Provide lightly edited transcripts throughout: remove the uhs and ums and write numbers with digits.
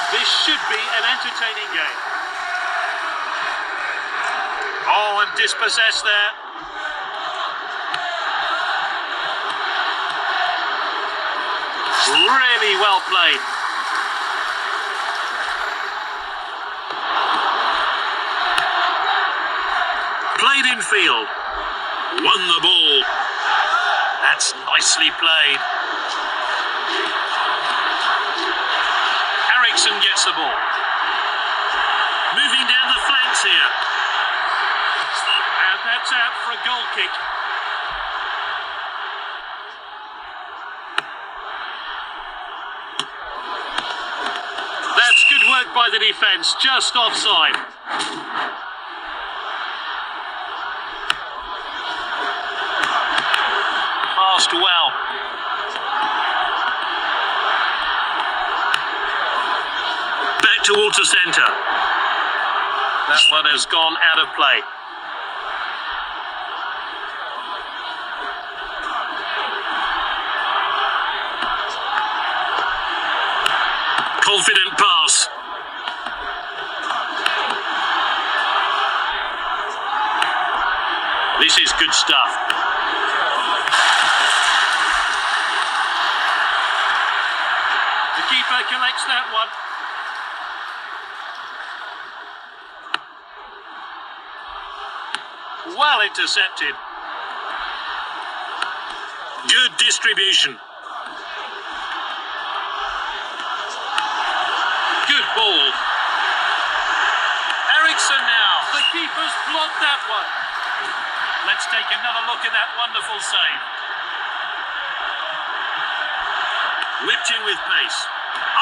This should be an entertaining game. Oh, and dispossessed there. Really well played. Played in field. Won the ball. That's nicely played. Gets the ball. Moving down the flanks here. And that's out for a goal kick. That's good work by the defence, just offside. Passed well. Towards the centre. That one has gone out of play. Confident pass. This is good stuff. The keeper collects that one. Well intercepted. Good distribution. Good ball. Ericsson now. The keeper's blocked that one. Let's take another look at that wonderful save. Whipped in with pace.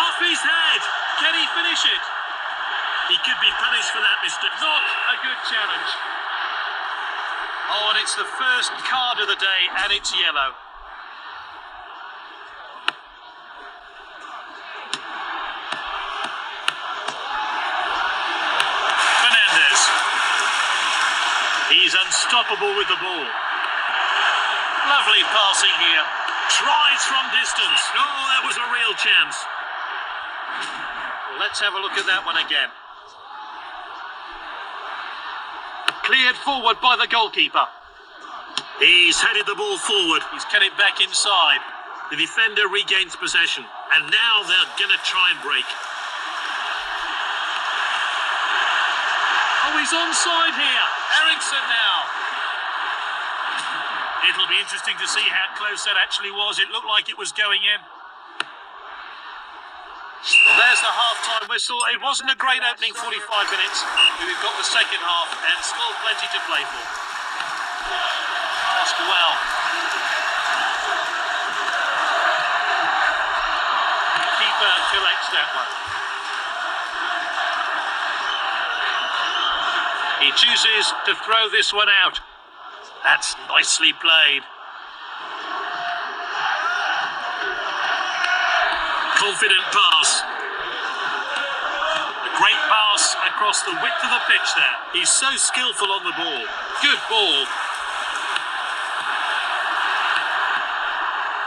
Off his head. Can he finish it? He could be punished for that mistake. Not a good challenge. Oh, and it's the first card of the day, and it's yellow. Fernandez. He's unstoppable with the ball. Lovely passing here. Tries from distance. Oh, that was a real chance. Well, let's have a look at that one again. Cleared forward by the goalkeeper. He's headed the ball forward. He's cut it back inside. The defender regains possession. And now they're going to try and break. Oh, he's onside here. Ericsson now. It'll be interesting to see how close that actually was. It looked like it was going in. Well, there's the half-time whistle. It wasn't a great opening 45 minutes. We've got the second half and still plenty to play for. Passed well. Keeper collects that one. He chooses to throw this one out. That's nicely played. Confident pass. A great pass across the width of the pitch there. He's so skillful on the ball. Good ball.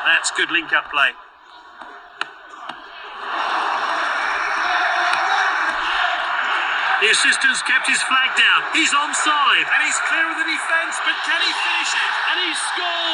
That's good link-up play. The assistant's kept his flag down. He's onside. And he's clear of the defence, but can he finish it? And he scores!